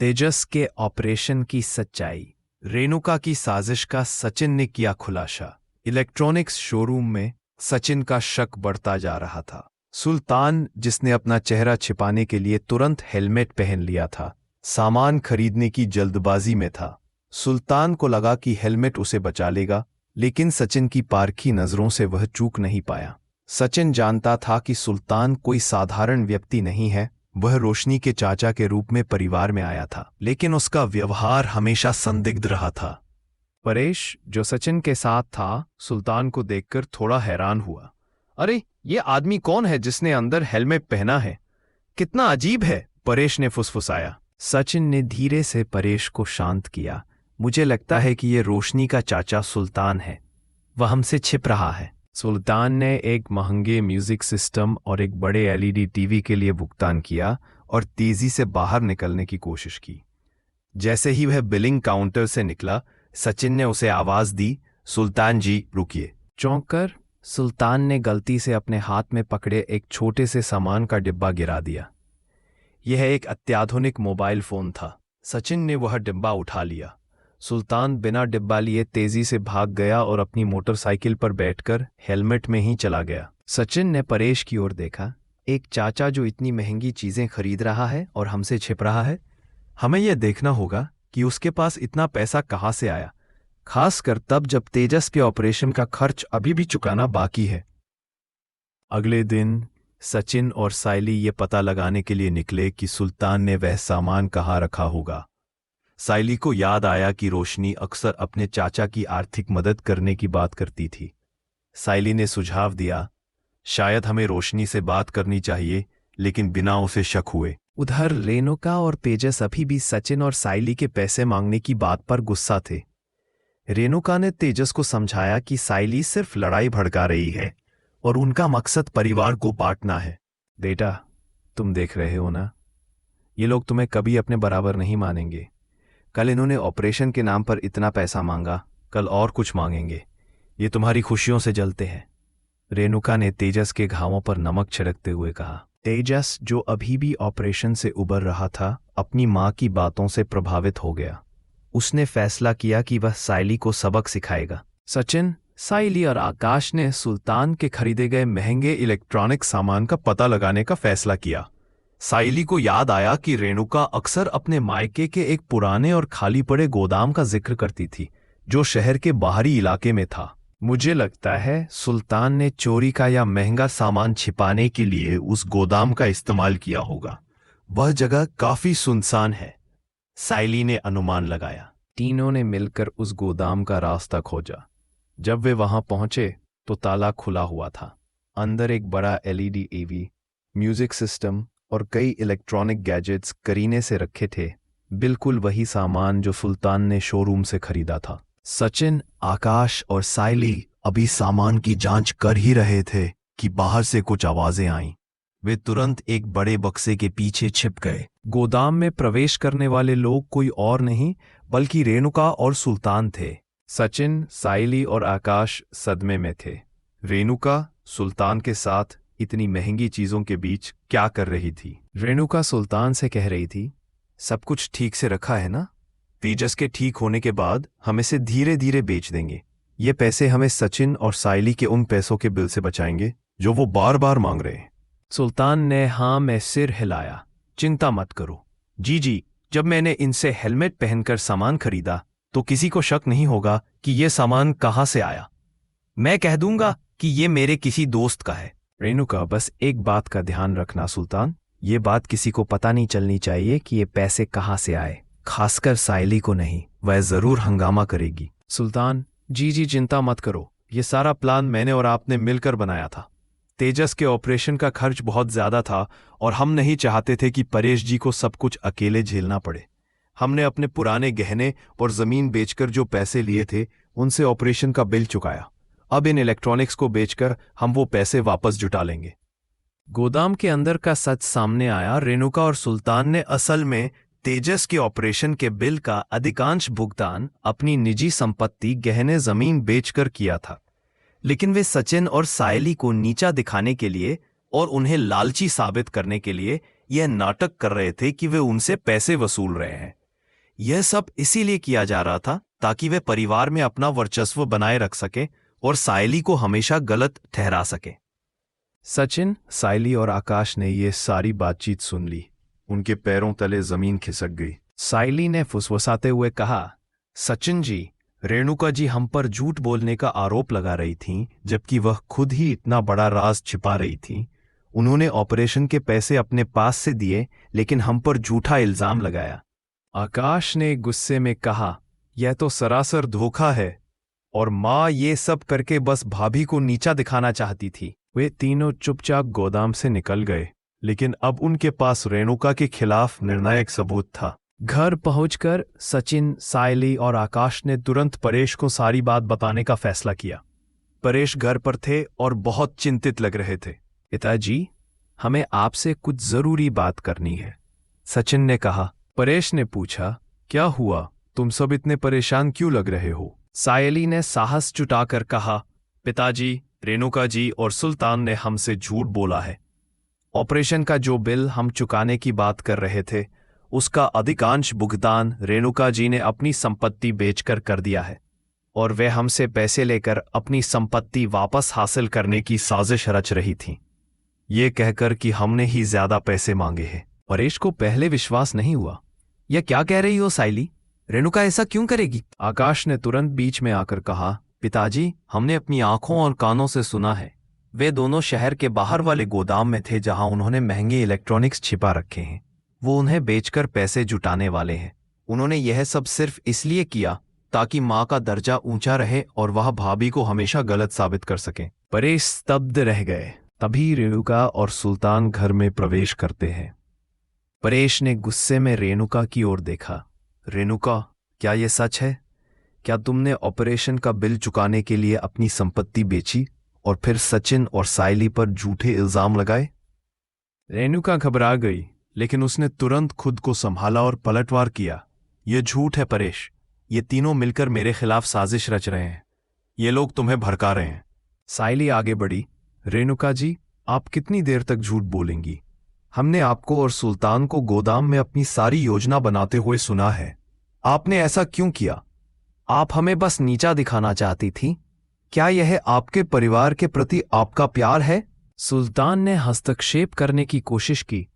तेजस के ऑपरेशन की सच्चाई। रेणुका की साजिश का सचिन ने किया खुलासा। इलेक्ट्रॉनिक्स शोरूम में सचिन का शक बढ़ता जा रहा था। सुल्तान, जिसने अपना चेहरा छिपाने के लिए तुरंत हेलमेट पहन लिया था, सामान खरीदने की जल्दबाजी में था। सुल्तान को लगा कि हेलमेट उसे बचा लेगा, लेकिन सचिन की पारखी नजरों से वह चूक नहीं पाया। सचिन जानता था कि सुल्तान कोई साधारण व्यक्ति नहीं है। वह रोशनी के चाचा के रूप में परिवार में आया था, लेकिन उसका व्यवहार हमेशा संदिग्ध रहा था। परेश, जो सचिन के साथ था, सुल्तान को देखकर थोड़ा हैरान हुआ। अरे, ये आदमी कौन है जिसने अंदर हेलमेट पहना है? कितना अजीब है, परेश ने फुसफुसाया। सचिन ने धीरे से परेश को शांत किया। मुझे लगता है कि ये रोशनी का चाचा सुल्तान है। वह हमसे छिप रहा है। सुल्तान ने एक महंगे म्यूजिक सिस्टम और एक बड़े एलईडी टीवी के लिए भुगतान किया और तेजी से बाहर निकलने की कोशिश की। जैसे ही वह बिलिंग काउंटर से निकला, सचिन ने उसे आवाज दी, सुल्तान जी, रुकिए। चौंक कर सुल्तान ने गलती से अपने हाथ में पकड़े एक छोटे से सामान का डिब्बा गिरा दिया। यह एक अत्याधुनिक मोबाइल फोन था। सचिन ने वह डिब्बा उठा लिया। सुल्तान बिना डिब्बा लिए तेजी से भाग गया और अपनी मोटरसाइकिल पर बैठकर हेलमेट में ही चला गया। सचिन ने परेश की ओर देखा। एक चाचा जो इतनी महंगी चीजें खरीद रहा है और हमसे छिप रहा है। हमें यह देखना होगा कि उसके पास इतना पैसा कहाँ से आया, खासकर तब जब तेजस के ऑपरेशन का खर्च अभी भी चुकाना बाकी है। अगले दिन सचिन और साइली ये पता लगाने के लिए निकले कि सुल्तान ने वह सामान कहाँ रखा होगा। साइली को याद आया कि रोशनी अक्सर अपने चाचा की आर्थिक मदद करने की बात करती थी। साइली ने सुझाव दिया, शायद हमें रोशनी से बात करनी चाहिए, लेकिन बिना उसे शक हुए। उधर रेणुका और तेजस अभी भी सचिन और साइली के पैसे मांगने की बात पर गुस्सा थे। रेणुका ने तेजस को समझाया कि साइली सिर्फ लड़ाई भड़का रही है और उनका मकसद परिवार को बांटना है। बेटा, तुम देख रहे हो ना, ये लोग तुम्हें कभी अपने बराबर नहीं मानेंगे। कल इन्होंने ऑपरेशन के नाम पर इतना पैसा मांगा, कल और कुछ मांगेंगे। ये तुम्हारी खुशियों से जलते हैं। रेणुका ने तेजस के घावों पर नमक छिड़कते हुए कहा। तेजस, जो अभी भी ऑपरेशन से उबर रहा था, अपनी मां की बातों से प्रभावित हो गया। उसने फैसला किया कि वह साइली को सबक सिखाएगा। सचिन, साइली और आकाश ने सुल्तान के खरीदे गए महंगे इलेक्ट्रॉनिक सामान का पता लगाने का फैसला किया। साइली को याद आया कि रेणुका अक्सर अपने मायके के एक पुराने और खाली पड़े गोदाम का जिक्र करती थी, जो शहर के बाहरी इलाके में था। मुझे लगता है सुल्तान ने चोरी का या महंगा सामान छिपाने के लिए उस गोदाम का इस्तेमाल किया होगा। वह जगह काफी सुनसान है, साइली ने अनुमान लगाया। तीनों ने मिलकर उस गोदाम का रास्ता खोजा। जब वे वहां पहुंचे तो ताला खुला हुआ था। अंदर एक बड़ा एलईडी टीवी, म्यूजिक सिस्टम और कई इलेक्ट्रॉनिक गैजेट्स करीने से रखे थे। बिल्कुल वही सामान जो सुल्तान ने शोरूम से खरीदा था। सचिन, आकाश और साइली अभी सामान की जांच कर ही रहे थे कि बाहर से कुछ आवाजें आईं। वे तुरंत एक बड़े बक्से के पीछे छिप गए। गोदाम में प्रवेश करने वाले लोग कोई और नहीं बल्कि रेणुका और सुल्तान थे। सचिन, साइली और आकाश सदमे में थे। रेणुका सुल्तान के साथ इतनी महंगी चीजों के बीच क्या कर रही थी? रेणुका सुल्तान से कह रही थी, सब कुछ ठीक से रखा है ना? तेजस के ठीक होने के बाद हम इसे धीरे धीरे बेच देंगे। ये पैसे हमें सचिन और साइली के उन पैसों के बिल से बचाएंगे जो वो बार बार मांग रहे हैं। सुल्तान ने हाँ में सिर हिलाया। चिंता मत करो। जी, जब मैंने इनसे हेलमेट पहनकर सामान खरीदा तो किसी को शक नहीं होगा कि ये सामान कहाँ से आया। मैं कह दूंगा कि ये मेरे किसी दोस्त का है। रेणुका, बस एक बात का ध्यान रखना सुल्तान, ये बात किसी को पता नहीं चलनी चाहिए कि ये पैसे कहाँ से आए, खासकर साइली को नहीं, वह जरूर हंगामा करेगी। सुल्तान, जी, चिंता मत करो। ये सारा प्लान मैंने और आपने मिलकर बनाया था। तेजस के ऑपरेशन का खर्च बहुत ज्यादा था और हम नहीं चाहते थे कि परेश जी को सब कुछ अकेले झेलना पड़े। हमने अपने पुराने गहने और जमीन बेचकर जो पैसे लिए थे, उनसे ऑपरेशन का बिल चुकाया। अब इन इलेक्ट्रॉनिक्स को बेचकर हम वो पैसे वापस जुटा लेंगे। गोदाम के अंदर का सच सामने आया। रेणुका और सुल्तान ने असल में तेजस के ऑपरेशन के बिल का अधिकांश भुगतान अपनी निजी संपत्ति, गहने, जमीन बेचकर किया था, लेकिन वे सचिन और साइली को नीचा दिखाने के लिए और उन्हें लालची साबित करने के लिए यह नाटक कर रहे थे कि वे उनसे पैसे वसूल रहे हैं। यह सब इसीलिए किया जा रहा था ताकि वे परिवार में अपना वर्चस्व बनाए रख सके और सायली को हमेशा गलत ठहरा सके। सचिन, सायली और आकाश ने यह सारी बातचीत सुन ली। उनके पैरों तले जमीन खिसक गई। सायली ने फुसफुसाते हुए कहा, सचिन जी, रेणुका जी हम पर झूठ बोलने का आरोप लगा रही थीं, जबकि वह खुद ही इतना बड़ा राज छिपा रही थीं। उन्होंने ऑपरेशन के पैसे अपने पास से दिए, लेकिन हम पर झूठा इल्जाम लगाया। आकाश ने गुस्से में कहा, यह तो सरासर धोखा है, और माँ ये सब करके बस भाभी को नीचा दिखाना चाहती थी। वे तीनों चुपचाप गोदाम से निकल गए, लेकिन अब उनके पास रेणुका के खिलाफ निर्णायक सबूत था। घर पहुंचकर सचिन, सायली और आकाश ने तुरंत परेश को सारी बात बताने का फैसला किया। परेश घर पर थे और बहुत चिंतित लग रहे थे। पिताजी, हमें आपसे कुछ जरूरी बात करनी है, सचिन ने कहा। परेश ने पूछा, क्या हुआ? तुम सब इतने परेशान क्यों लग रहे हो? सायली ने साहस जुटाकर कहा, पिताजी, रेणुका जी और सुल्तान ने हमसे झूठ बोला है। ऑपरेशन का जो बिल हम चुकाने की बात कर रहे थे, उसका अधिकांश भुगतान रेणुका जी ने अपनी संपत्ति बेचकर कर दिया है, और वे हमसे पैसे लेकर अपनी संपत्ति वापस हासिल करने की साजिश रच रही थीं। ये कहकर कि हमने ही ज्यादा पैसे मांगे हैं। परेश को पहले विश्वास नहीं हुआ। यह क्या कह रही हो सायली? रेणुका ऐसा क्यों करेगी? आकाश ने तुरंत बीच में आकर कहा, पिताजी, हमने अपनी आंखों और कानों से सुना है। वे दोनों शहर के बाहर वाले गोदाम में थे जहां उन्होंने महंगे इलेक्ट्रॉनिक्स छिपा रखे हैं। वो उन्हें बेचकर पैसे जुटाने वाले हैं। उन्होंने यह सब सिर्फ इसलिए किया ताकि माँ का दर्जा ऊंचा रहे और वह भाभी को हमेशा गलत साबित कर सके। परेश स्तब्ध रह गए। तभी रेणुका और सुल्तान घर में प्रवेश करते हैं। परेश ने गुस्से में रेणुका की ओर देखा। रेणुका, क्या यह सच है? क्या तुमने ऑपरेशन का बिल चुकाने के लिए अपनी संपत्ति बेची और फिर सचिन और सायली पर झूठे इल्जाम लगाए? रेणुका घबरा गई, लेकिन उसने तुरंत खुद को संभाला और पलटवार किया। यह झूठ है परेश। ये तीनों मिलकर मेरे खिलाफ साजिश रच रहे हैं। ये लोग तुम्हें भड़का रहे हैं। सायली आगे बढ़ी। रेणुका जी, आप कितनी देर तक झूठ बोलेंगी? हमने आपको और सुल्तान को गोदाम में अपनी सारी योजना बनाते हुए सुना है। आपने ऐसा क्यों किया? आप हमें बस नीचा दिखाना चाहती थी। क्या यह आपके परिवार के प्रति आपका प्यार है? सुल्तान ने हस्तक्षेप करने की कोशिश की।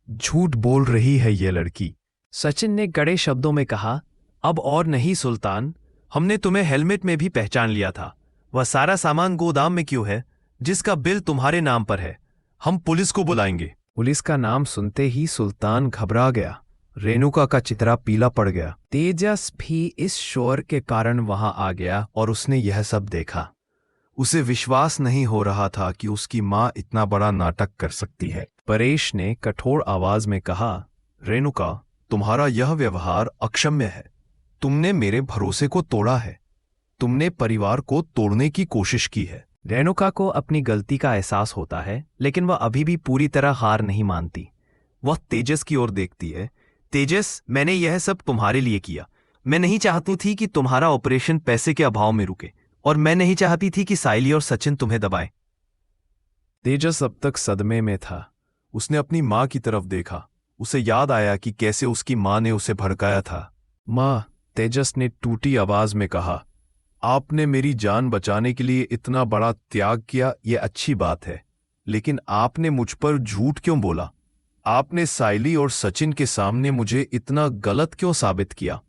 झूठ बोल रही है ये लड़की, सचिन ने कड़े शब्दों में कहा। अब और नहीं सुल्तान, हमने तुम्हें हेलमेट में भी पहचान लिया था। वह सारा सामान गोदाम में क्यों है जिसका बिल तुम्हारे नाम पर है? हम पुलिस को बुलाएंगे। पुलिस का नाम सुनते ही सुल्तान घबरा गया। रेणुका का चित्रा पीला पड़ गया। तेजस भी इस शोर के कारण वहां आ गया और उसने यह सब देखा। उसे विश्वास नहीं हो रहा था कि उसकी मां इतना बड़ा नाटक कर सकती है। परेश ने कठोर आवाज में कहा, रेणुका, तुम्हारा यह व्यवहार अक्षम्य है। तुमने मेरे भरोसे को तोड़ा है। तुमने परिवार को तोड़ने की कोशिश की है। रेणुका को अपनी गलती का एहसास होता है, लेकिन वह अभी भी पूरी तरह हार नहीं मानती। वह तेजस की ओर देखती है। तेजस, मैंने यह सब तुम्हारे लिए किया। मैं नहीं चाहती थी कि तुम्हारा ऑपरेशन पैसे के अभाव में रुके, और मैं नहीं चाहती थी कि सायली और सचिन तुम्हें दबाएं। तेजस अब तक सदमे में था। उसने अपनी मां की तरफ देखा। उसे याद आया कि कैसे उसकी मां ने उसे भड़काया था। मां, तेजस ने टूटी आवाज में कहा, आपने मेरी जान बचाने के लिए इतना बड़ा त्याग किया, यह अच्छी बात है, लेकिन आपने मुझ पर झूठ क्यों बोला? आपने सायली और सचिन के सामने मुझे इतना गलत क्यों साबित किया?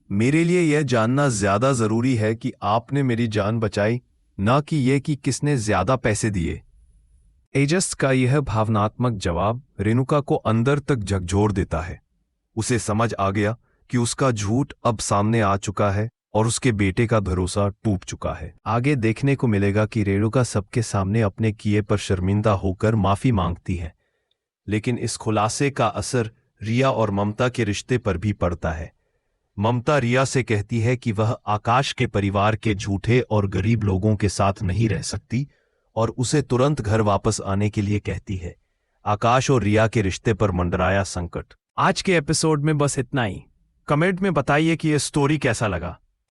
मेरे लिए यह जानना ज्यादा जरूरी है कि आपने मेरी जान बचाई, ना कि यह कि किसने ज्यादा पैसे दिए। तेजस का यह भावनात्मक जवाब रेणुका को अंदर तक झकझोर देता है। उसे समझ आ गया कि उसका झूठ अब सामने आ चुका है और उसके बेटे का भरोसा टूट चुका है। आगे देखने को मिलेगा कि रेणुका सबके सामने अपने किए पर शर्मिंदा होकर माफी मांगती है, लेकिन इस खुलासे का असर रिया और ममता के रिश्ते पर भी पड़ता है। ममता रिया से कहती है कि वह आकाश के परिवार के झूठे और गरीब लोगों के साथ नहीं रह सकती और उसे तुरंत घर वापस आने के लिए कहती है। आकाश और रिया के रिश्ते पर मंडराया संकट। आज के एपिसोड में बस इतना ही। कमेंट में बताइए कि यह स्टोरी कैसा लगा।